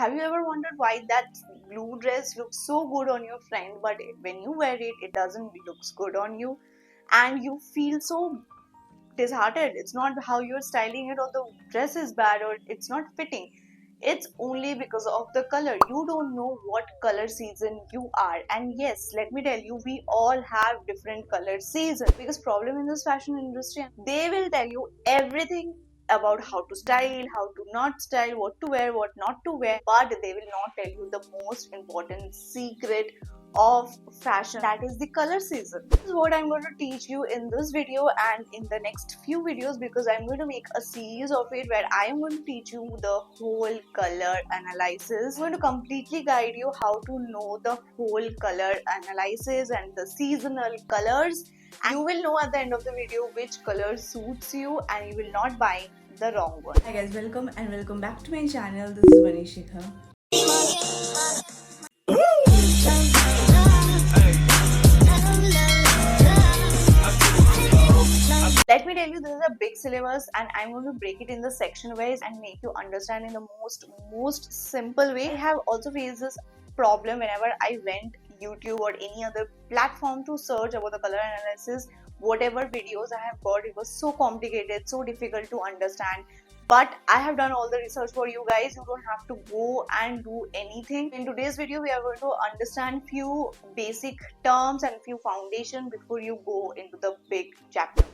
Have you ever wondered why that blue dress looks so good on your friend, but when you wear it, it doesn't look good on you, and you feel so disheartened? It's not how you're styling it, or the dress is bad, or it's not fitting. It's only because of the color. You don't know what color season you are. And yes, let me tell you, we all have different color seasons. Biggest problem in this fashion industry, they will tell you everything about how to style, how to not style, what to wear, what not to wear, but they will not tell you the most important secret of fashion, that is the color season. This is what I'm going to teach you in this video and in the next few videos, because I'm going to make a series of it where I am going to teach you the whole color analysis. I'm going to completely guide you how to know the whole color analysis and the seasonal colors, and you will know at the end of the video which color suits you and you will not buy the wrong one. Hi guys, welcome back to my channel. This is Vanishika. Let me tell you, this is a big syllabus and I'm going to break it in the section wise and make you understand in the most simple way. I have also faced this problem whenever I went YouTube or any other platform to search about the color analysis. Whatever videos I have got, it was so complicated, so difficult to understand. But I have done all the research for you guys. You don't have to go and do anything. In today's video, we are going to understand few basic terms and few foundation before you go into the big chapter.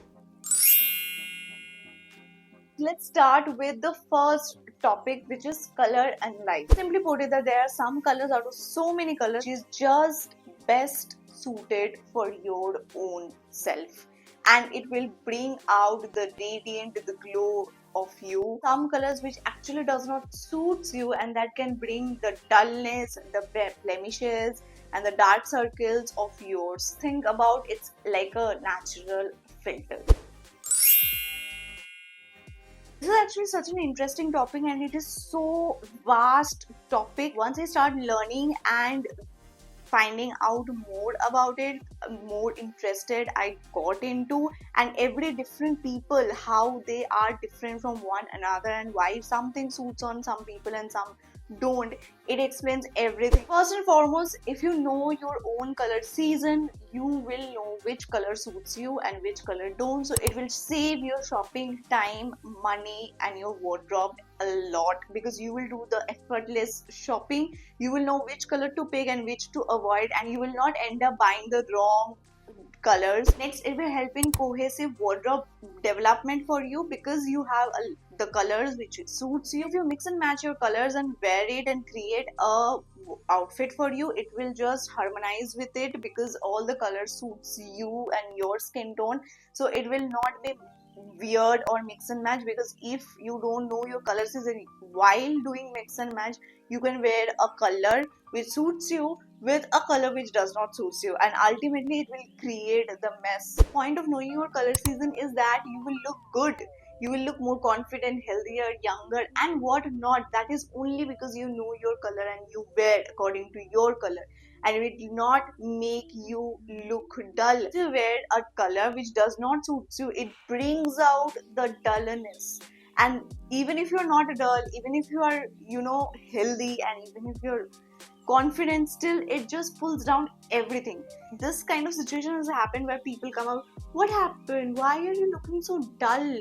Let's start with the first topic, which is color and light. Simply put it, that there are some colors out of so many colors which is just best suited for your own self, and it will bring out the radiant, the glow of you. Some colors which actually does not suits you, and that can bring the dullness, the blemishes and the dark circles of yours. Think about it's like a natural filter. This is actually such an interesting topic, and it is so vast topic. Once I start learning and finding out more about it, more interested I got into, and every different people, how they are different from one another and why something suits on some people and some don't. It explains everything. First and foremost, if you know your own color season, you will know which color suits you and which color don't, so it will save your shopping time, money and your wardrobe a lot, because you will do the effortless shopping. You will know which color to pick and which to avoid, and you will not end up buying the wrong colors. Next, it will help in cohesive wardrobe development for you, because you have the colors which suits you. If you mix and match your colors and wear it and create a outfit for you, it will just harmonize with it, because all the colors suits you and your skin tone, so it will not be weird or mix and match. Because if you don't know your color season, while doing mix and match, you can wear a color which suits you with a color which does not suit you, and ultimately it will create the mess. The point of knowing your color season is that you will look good, you will look more confident, healthier, younger and what not. That is only because you know your color and you wear according to your color, and it will not make you look dull. If you wear a color which does not suit you, it brings out the dullness. And even if you're not dull, even if you are healthy, and even if you're confident, still it just pulls down everything. This kind of situation has happened where people come out, what happened, why are you looking so dull?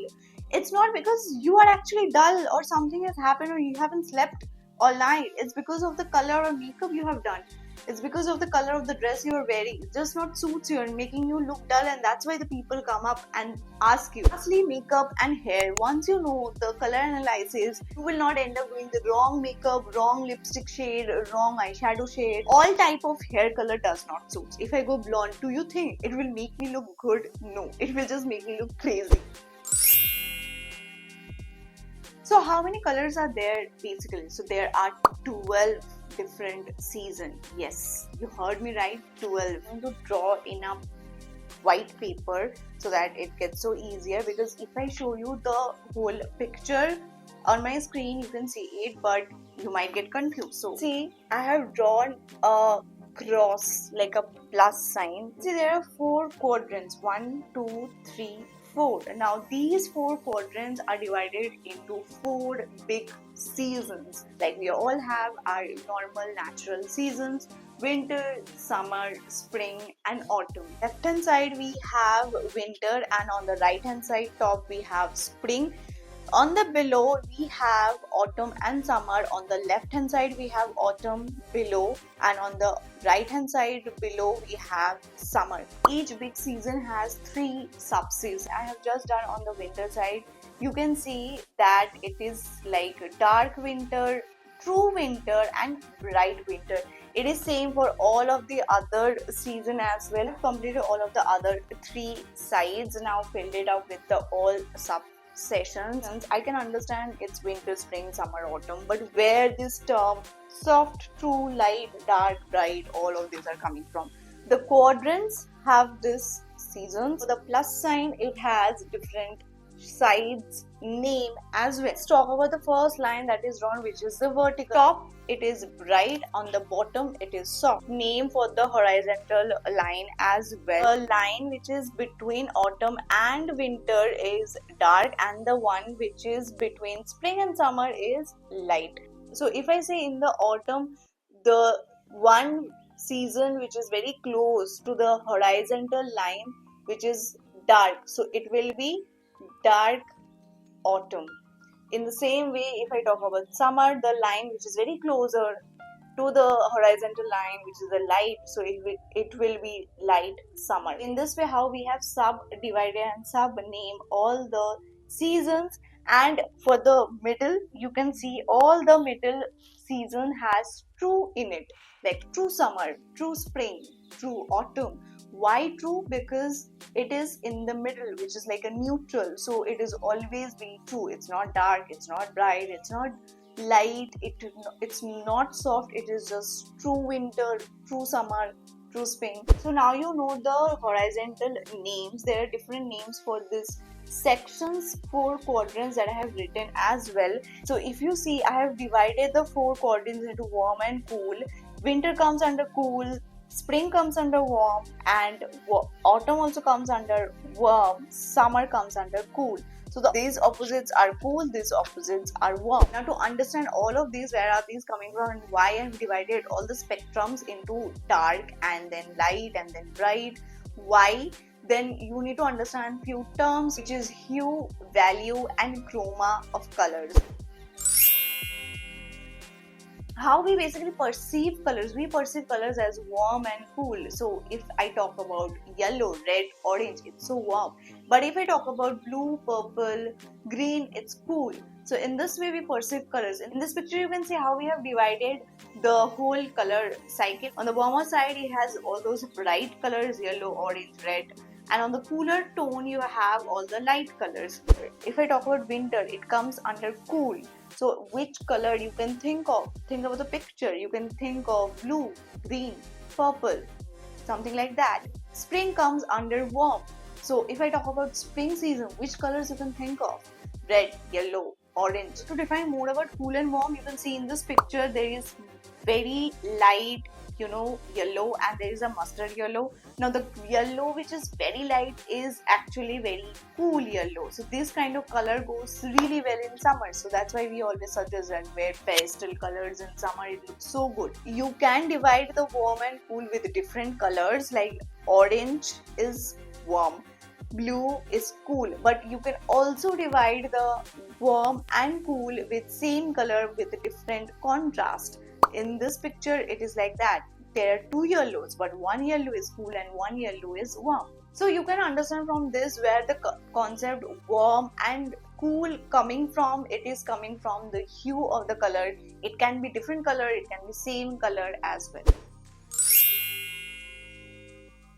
It's not because you are actually dull or something has happened or you haven't slept all night. It's because of the color or makeup you have done. It's because of the color of the dress you are wearing. It just not suits you and making you look dull, and that's why the people come up and ask you. Lastly, makeup and hair. Once you know the color analysis, you will not end up doing the wrong makeup, wrong lipstick shade, wrong eyeshadow shade. All type of hair color does not suit. If I go blonde, do you think it will make me look good? No, it will just make me look crazy. So how many colors are there basically? So there are 12 different seasons. Yes, you heard me right, 12. I'm going to draw in a white paper so that it gets so easier, because if I show you the whole picture on my screen, you can see it, but you might get confused. So see, I have drawn a cross, like a plus sign. See, there are 4 quadrants, 1, 2, 3, 4. Now these 4 quadrants are divided into 4 big seasons. Like we all have our normal natural seasons: winter, summer, spring, and autumn. Left hand side we have winter, and on the right hand side top we have spring. On the below we have autumn and summer. On the left hand side we have autumn below, and on the right hand side below we have summer. Each big season has three sub-seasons. I have just done on the winter side. You can see that it is like dark winter, true winter, and bright winter. It is same for all of the other season as well. I've completed all of the other three sides, now filled it up with the all sub sessions. I can understand it's winter, spring, summer, autumn, but where this term soft, true, light, dark, bright, all of these are coming from. The quadrants have this seasons. For the plus sign, it has different sides name as well. Let's talk about the first line that is drawn, which is the vertical. Top it is bright, on the bottom it is soft. Name for the horizontal line as well. The line which is between autumn and winter is dark, and the one which is between spring and summer is light. So if I say in the autumn, the one season which is very close to the horizontal line which is dark, so it will be dark autumn. In the same way, if I talk about summer, the line which is very closer to the horizontal line, which is the light, so it will be light summer. In this way, how we have subdivided and sub-name all the seasons. And for the middle, you can see all the middle season has true in it, like true summer, true spring, true autumn. Why true? Because it is in the middle, which is like a neutral, so it is always be true. It's not dark, it's not bright, it's not light, it's not soft, it is just true winter, true summer, true spring. So now you know the horizontal names. There are different names for this sections, four quadrants that I have written as well. So if you see, I have divided the four quadrants into warm and cool. Winter comes under cool, spring comes under warm, and autumn also comes under warm, summer comes under cool. So these opposites are cool, these opposites are warm. Now to understand all of these, where are these coming from and why I have divided all the spectrums into dark and then light and then bright, why, then you need to understand few terms, which is hue, value, and chroma of colors. How we basically perceive colors. We perceive colors as warm and cool. So if I talk about yellow, red, orange, it's so warm. But if I talk about blue, purple, green, it's cool. So in this way we perceive colors. In this picture you can see how we have divided the whole color cycle. On the warmer side it has all those bright colors, yellow, orange, red. And on the cooler tone you have all the light colors. If I talk about winter, it comes under cool. So which color you can think of? Think about the picture. You can think of blue, green, purple, something like that. Spring comes under warm. So if I talk about spring season, which colors you can think of? Red, yellow, orange. To define more about cool and warm, you can see in this picture there is very light, yellow, and there is a mustard yellow. Now the yellow which is very light is actually very cool yellow. So this kind of color goes really well in summer. So that's why we always suggest and wear pastel colors in summer. It looks so good. You can divide the warm and cool with different colors, like orange is warm, blue is cool, but you can also divide the warm and cool with same color with different contrast. In this picture it is like that. There are two yellows, but one yellow is cool and one yellow is warm. So you can understand from this where the concept warm and cool coming from. It is coming from the hue of the color. It can be different color, it can be same color as well.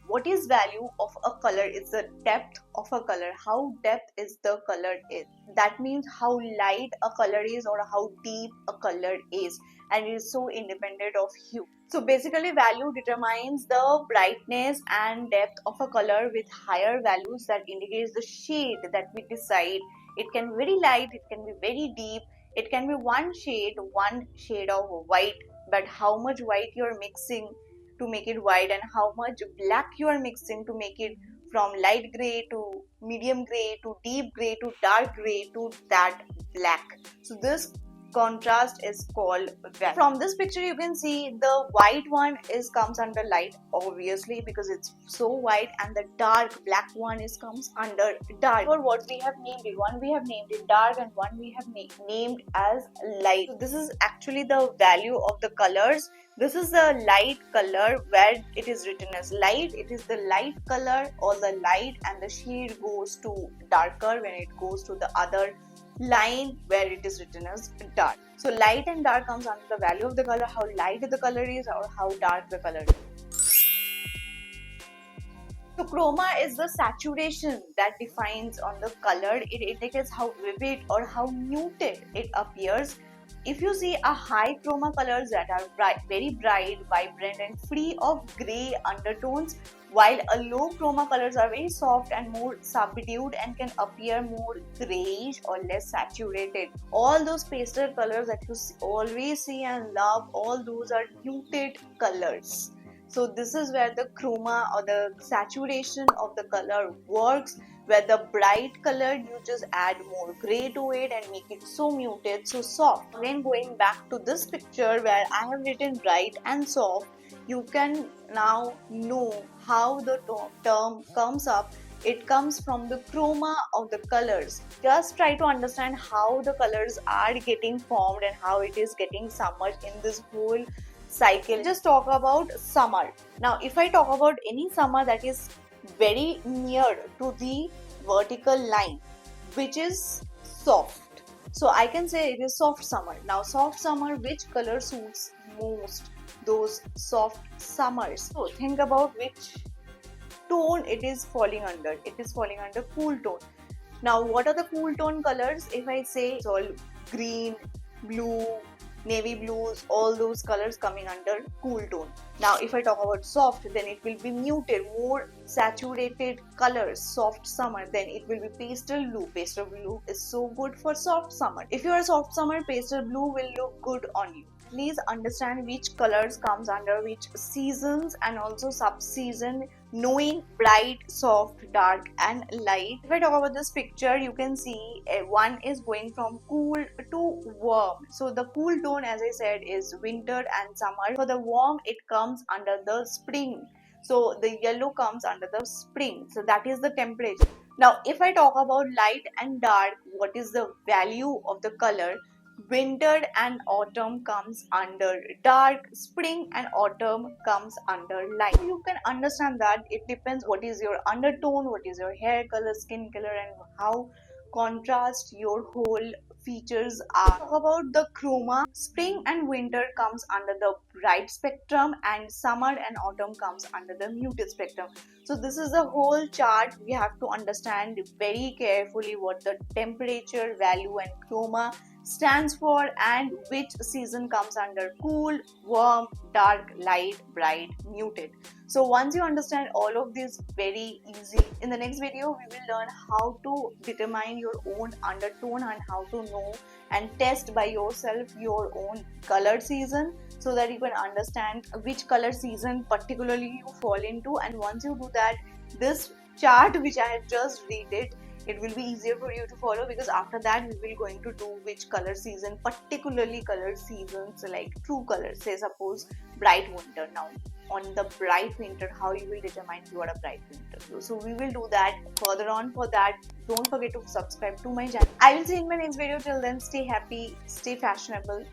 What is value of a color? Is the depth of a color. How depth is the color is. That means how light a color is or how deep a color is, and it is so independent of hue. So basically value determines the brightness and depth of a color. With higher values, that indicates the shade that we decide. It can be very light, it can be very deep, it can be one shade of white, but how much white you are mixing to make it white and how much black you are mixing to make it from light gray to medium gray to deep gray to dark gray to that black. So this contrast is called value. From this picture you can see the white one is comes under light, obviously, because it's so white, and the dark black one is comes under dark. For what we have named it, one we have named it dark and one we have named as light. So this is actually the value of the colors. This is the light color where it is written as light. It is the light color or the light, and the shade goes to darker when it goes to the other line where it is written as dark. So light and dark comes under the value of the color, how light the color is or how dark the color is. So chroma is the saturation that defines on the color. It indicates how vivid or how muted it appears. If you see a high chroma colors that are bright, very bright, vibrant and free of grey undertones, while a low chroma colors are very soft and more subdued and can appear more grayish or less saturated. All those pastel colors that you always see and love, all those are muted colors. So this is where the chroma or the saturation of the color works, where the bright color you just add more gray to it and make it so muted, so soft. Again, going back to this picture where I have written bright and soft, you can now know how the term comes up. It comes from the chroma of the colors. Just try to understand how the colors are getting formed and how it is getting submerged in this whole cycle. Just talk about summer. Now if I talk about any summer that is very near to the vertical line, which is soft, so I can say it is soft summer. Now soft summer, which color suits most those soft summers? So think about which tone it is falling under. It is falling under cool tone. Now what are the cool tone colors? If I say it's all green, blue, navy blues, all those colors coming under cool tone. Now if I talk about soft, then it will be muted, more saturated colors, soft summer. Then it will be pastel blue. Pastel blue is so good for soft summer. If you are a soft summer, pastel blue will look good on you. Please understand which colors comes under which seasons and also sub-season, knowing bright, soft, dark and light. If I talk about this picture, you can see one is going from cool to warm. So the cool tone, as I said, is winter and summer. For the warm, it comes under the spring. So the yellow comes under the spring. So that is the temperature. Now if I talk about light and dark, what is the value of the color? Winter and autumn comes under dark, spring and autumn comes under light. You can understand that it depends what is your undertone, what is your hair color, skin color, and how contrast your whole features are. Talk about the chroma. Spring and winter comes under the bright spectrum, and summer and autumn comes under the muted spectrum. So this is the whole chart. We have to understand very carefully what the temperature, value and chroma stands for and which season comes under cool, warm, dark, light, bright, muted. So once you understand all of this, very easy, in the next video we will learn how to determine your own undertone and how to know and test by yourself your own color season, so that you can understand which color season particularly you fall into. And once you do that, this chart which I have just read it will be easier for you to follow, because after that we will going to do which color season, particularly color seasons like true colors. Say suppose bright winter. Now on the bright winter, how you will determine you are a bright winter. So we will do that further on. For that, don't forget to subscribe to my channel. I will see you in my next video. Till then, stay happy, stay fashionable.